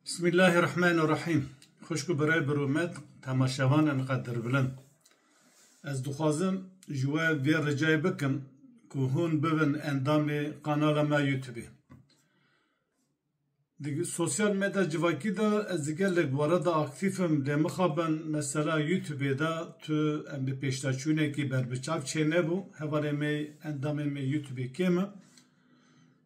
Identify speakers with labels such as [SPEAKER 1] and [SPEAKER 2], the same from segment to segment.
[SPEAKER 1] Bismillahirrahmanirrahim. Xoşku berê birûmet temaşevanên qedir bilind. Ez dixwazim ji we vê ricayê bikim ku hûn bibin endamê kanala me YouTube'ê. Sosyal medya civakî de ez gelek were de aktifim lê mixabin mesela YouTube'ê de tu em bi pêşteçûnekî berbiçav çê nebû hevalê me endamê me YouTube'ê kêm e.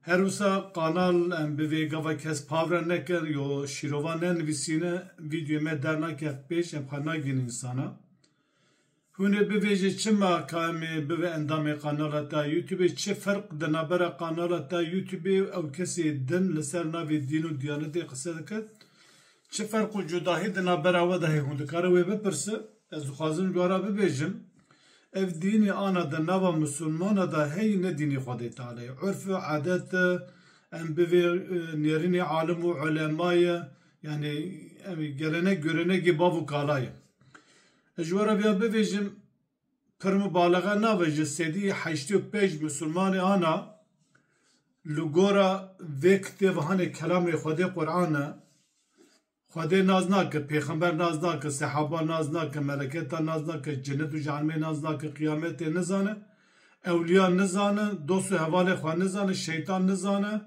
[SPEAKER 1] Her wisa kanal em bi vê gava kes pavre nekir yo şîrovan nenivîsîne vîdyoyê me derneket pêş em xwe nagin însana. Hûn ê bivêje çima ka em ê bive endamê kanala te YouTube'ê çi ferq di navbera kanala te YouTube'ê ew kesê din li ser navê dîn û diyanetê qise dike? Çi ferq û cudahî di navbera we de heye hûn dikare wê bipirse? Ez dixwazim ji we re bibêjim. Ev dînê ana di nava Müslümana da hey ne dînê Xwedê Teala'yê. Urf û adet em bi vê nêrînê alim û ulemayê yani gelenek görenekê bav û kalayê. Ez ji we re vêya bibêjim pir mubalexe nabe ji sedî heştê û pênc Müslümanê ana li gora vê kitêbxanê kelamê Xwedê Qur'an e Xwedê naz nake, pêxember naz nake, sehaba naz nake, meleketa naz nake, cennet û cehennemê naz nake, qiyamêtê nizane, ewliya nizane, dost û hevalê xwe nizane, şeytan nizane,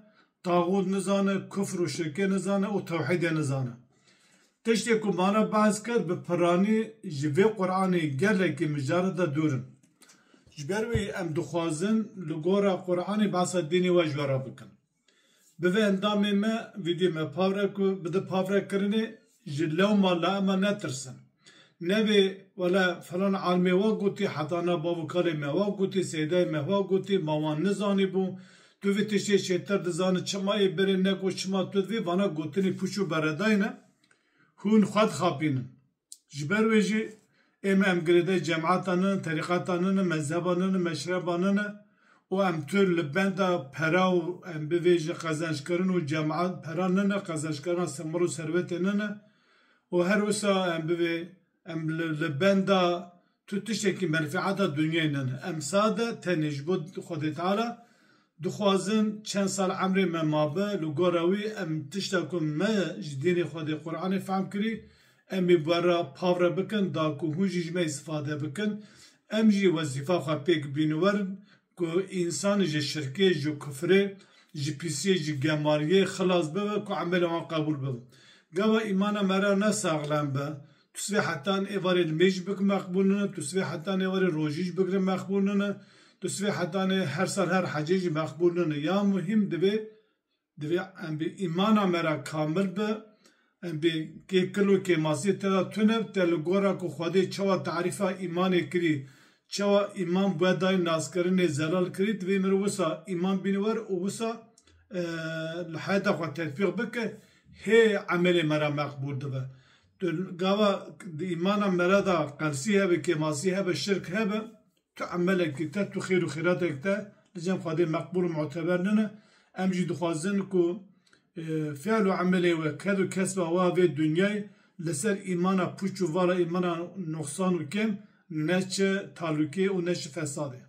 [SPEAKER 1] tağût nizane, kufr û şirkê nizane û tewhîdê nizane. Tiştê ku mane behs kir bi piranî ji vê Qur'anê gelekî mijarê de dûr in. Ji ber wî em dixwazin li gora Qur'anê behsa dînê we ji we re bikin. Bi vê endamê me vîdyo me pavre ku bi di pavrekirinê ji lewma li ema netirsin. Nevê wele filan alimê we gotî heta na bav û kalê me we gotî sêdayê me we gotî ma wan nizanîbû tu vê tiştê çêtir dizanî çima ê birê neko çima tu divê vana gotinê pûç û beredayî ne hûn xwe dixapînin. Ji ber wê jî ême em girêdayî cemaatan in, terîqatan in, mezheban in, meşreban in û em tu li benda pera û em bivêjin qezençkirin û cemaat pera nine qezençkirina simbol û servetê nine û her wisa em bivê em li benda tu tiştekî menfiata dunyayê nine. Em sade tenê ji bo Xwedê Teala dixwazin çend sal emrê me mabe li gora wî em tişta ku me ji dînê Xwedê Qur'anê fehm kirî em ê were pavre bikin da ku hûn jî ji me îstîfade bikin em jî wezîfa xwe pêk bîniwerin ku însan ji şirkê ji kufrê ji pîsiyê ji gemariyê xilas bibe ku emelê wan qebûl bibe. Gava îmana me re ne saxlem be tu svê hetan êvarê li mêj bikin meqbûl nine, tu svê hetan êvarê rojî jî bigirin meqbûl nine, tu svê hetanê her sal her hecê jî meqbûl nine. Ya muhîm divê em bê îmana me re kamil be em bê kêkil û kêmasiyê te de tune te li gora ku Xwedê çawa tarîfa îmanê kirî çawa îman wedayê nazkirinê zelal kirî divê mir wisa îman bîniwer û wisa li heyeta xwe tetbîq bike hê emelê me re meqbûl dibe. Gava di îmana me re da qelsî hebe, kêmasî hebe, şirk hebe tu emelekî te tu xêr û xîratek te li cem Xwedê meqbûl û muteber nine. Em jî dixwazin ku fiil û emelê we ker û kesba wa vê dunyayê li ser îmana pûç û vala îmana noxsan û kêm neçe talûkê û neçe fesadê.